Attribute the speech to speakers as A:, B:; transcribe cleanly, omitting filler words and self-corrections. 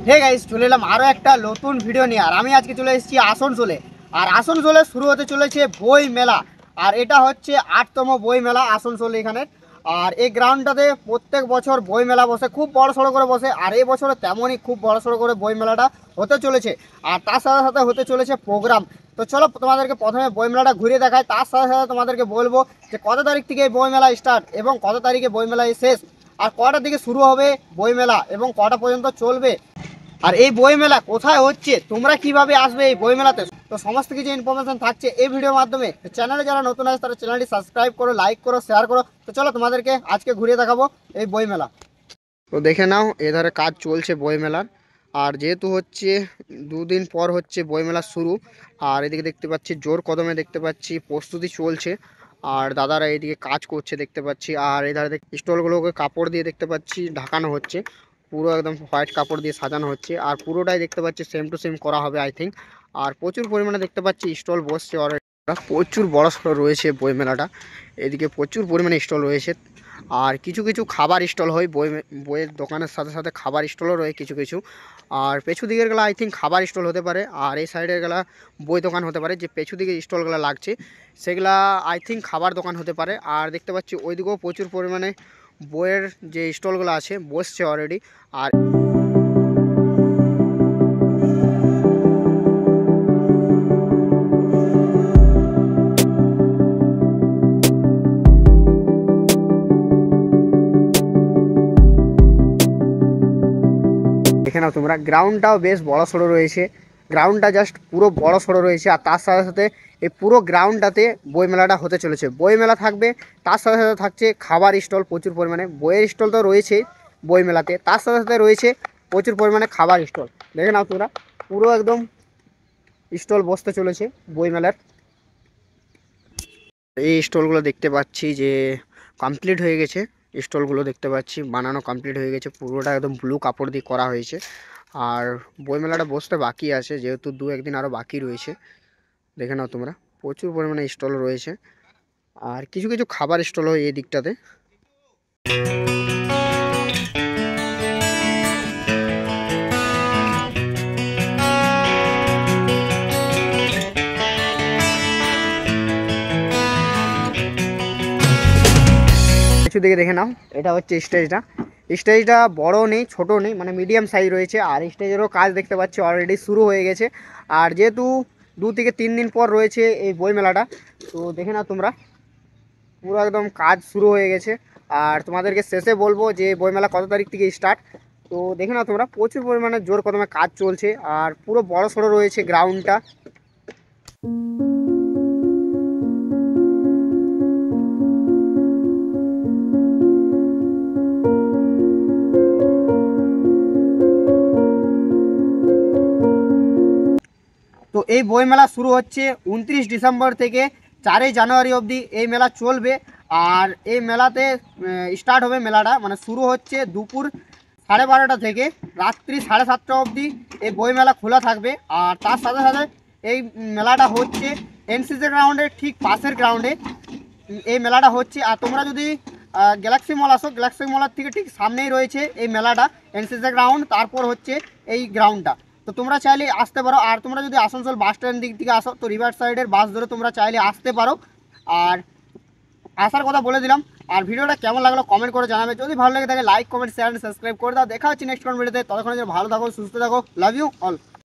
A: Hey guys, চলে এলাম আরও একটা নতুন ভিডিও নিয়ে। আর আমি আজকে চলে এসেছি আসানসোলে। আর আসানসোলে শুরু হতে চলেছে বই মেলা। আর এটা হচ্ছে 8তম বই মেলা আসানসোলে এখানে। আর এই গ্রাউন্ডটাতে প্রত্যেক বছর বই মেলা বসে, খুব বড় সড়ো করে বসে। আর এই বছরে তেমনই খুব বড় সড়ো করে বই মেলাটা হতে চলেছে। আর তার সাথে সাথে হতে চলেছে প্রোগ্রাম। তো চলো তোমাদেরকে প্রথমে বই মেলাটা ঘুরে দেখায়, তার সাথে সাথে তোমাদেরকে বলবো যে কত তারিখ থেকে এই বই মেলা স্টার্ট এবং কত তারিখে বই মেলা শেষ, আর কটার দিকে শুরু হবে বই মেলা এবং কটা পর্যন্ত চলবে, আর এই বই মেলা কোথায় হচ্ছে, তোমরা কিভাবে আসবে এই বই মেলাতে। তো সমস্ত কিছু ইনফরমেশন থাকছে এই ভিডিওর মাধ্যমে। চ্যানেলে যারা নতুন আছে তারা চ্যানেলটি সাবস্ক্রাইব করো, লাইক করো, শেয়ার করো। তো চলো তোমাদেরকে আজকে ঘুরিয়ে দেখাবো এই বই মেলা। তো দেখে নাও, এধারে কাজ চলছে বই মেলার। আর যেহেতু হচ্ছে দুদিন পর হচ্ছে বইমেলা শুরু, আর এদিকে দেখতে পাচ্ছি জোর কদমে দেখতে পাচ্ছি প্রস্তুতি চলছে। আর দাদারা এদিকে কাজ করছে দেখতে পাচ্ছি। আর এধারে স্টলগুলোকে কাপড় দিয়ে দেখতে পাচ্ছি ঢাকানো হচ্ছে, পুরো একদম হোয়াইট কাপড় দিয়ে সাজানো হচ্ছে। আর পুরোটাই দেখতে পাচ্ছি সেম টু সেম করা হবে আই থিঙ্ক। আর প্রচুর পরিমাণে দেখতে পাচ্ছি স্টল বসছে, আর প্রচুর বড় সড়ো রয়েছে বই মেলাটা। এদিকে প্রচুর পরিমাণে স্টল রয়েছে। আর কিছু কিছু খাবার স্টল হয়, বইয়ের দোকানের সাথে সাথে খাবার স্টলও রয়েছে কিছু কিছু। আর পেছু দিকের গেলা আই থিঙ্ক খাবার স্টল হতে পারে, আর এই সাইডের গেলা বই দোকান হতে পারে। যে পেছু দিকে স্টলগুলো লাগছে সেগুলা আই থিঙ্ক খাবার দোকান হতে পারে। আর দেখতে পাচ্ছি ওইদিকেও প্রচুর পরিমাণে বইয়ের যে স্টলগুলো আছে বসছে অলরেডি। আর দেখে নাও তোমরা, গ্রাউন্ডটাও বেশ বড় সড়ো রয়েছে। গ্রাউন্ডটা জাস্ট পুরো বড় সড়ো রয়েছে। আর তার সাথে সাথে এই পুরো গ্রাউন্ডটাতে বই মেলাটা হতে চলেছে। বই মেলা থাকবে, তার সাথে সাথে থাকছে খাবার স্টল প্রচুর পরিমাণে। বইয়ের স্টল তো রয়েছে বই মেলাতে, তার সাথে সাথে রয়েছে প্রচুর পরিমাণে খাবার স্টল। দেখে নাও তোমরা, পুরো একদম স্টল বসতে চলেছে বই মেলার। এই স্টলগুলো দেখতে পাচ্ছি যে কমপ্লিট হয়ে গেছে। স্টলগুলো দেখতে পাচ্ছি বানানো কমপ্লিট হয়ে গেছে, পুরোটা একদম ব্লু কাপড় দিয়ে করা হয়েছে। আর বইমেলাটা বসতে বাকি আছে, যেহেতু দু একদিন আরও বাকি রয়েছে। দেখে নাও তোমরা, প্রচুর পরিমাণে স্টল রয়েছে। আর কিছু কিছু খাবার স্টল হয় এই দিকটাতে। কিছু দিকে দেখে নাও, এটা হচ্ছে স্টেজটা। স্টেজটা বড় নেই ছোট নেই, মানে মিডিয়াম সাইজ রয়েছে। আর স্টেজেরও কাজ দেখতে পাচ্ছি অলরেডি শুরু হয়ে গেছে। আর যেহেতু 2 থেকে 3 দিন পর রয়েছে এই বই মেলাটা, তো দেখে নাও তোমরা, পুরো একদম কাজ শুরু হয়ে গেছে। আর তোমাদেরকে শেষে বলবো যে বইমেলা কত তারিখ থেকে স্টার্ট। তো দেখে নাও তোমরা, প্রচুর পরিমাণে জোর কদমে কাজ চলছে। আর পুরো বড় সড়ো রয়েছে গ্রাউন্ডটা। তো এই বই মেলা শুরু হচ্ছে 29 ডিসেম্বর থেকে 4 জানুয়ারি অবধি এই মেলা চলবে। আর এই মেলাতে স্টার্ট হবে মেলাটা, মানে শুরু হচ্ছে দুপুর 12:30 থেকে রাত্রি 7:30 অবধি এই বই মেলা খোলা থাকবে। আর তার সাথে সাথে এই মেলাটা হচ্ছে এনসিসি গ্রাউন্ডের ঠিক পাশের গ্রাউন্ডে এই মেলাটা হচ্ছে। আর তোমরা যদি গ্যালাক্সি মল আসো, গ্যালাক্সি মলের থেকে ঠিক সামনেই রয়েছে এই মেলাটা, এনসিসি গ্রাউন্ড, তারপর হচ্ছে এই গ্রাউন্ডটা। তো তোমরা চাইলে আসতে পারো। আর তোমরা যদি আসানসোল বাস স্ট্যান্ড দিক থেকে আসো তো রিভার সাইডের বাস ধরে তোমরা চাইলে আসতে পারো। আর আসার কথা বলে দিলাম। আর ভিডিওটা কেমন লাগলো কমেন্ট করে জানাবে। যদি ভালো লাগে থাকে লাইক কমেন্ট শেয়ার সাবস্ক্রাইব করে দাও। দেখা হচ্ছে নেক্সট কোন ভিডিওতে। ততক্ষণ ভালো থাকো, সুস্থ থাকো। Love you all.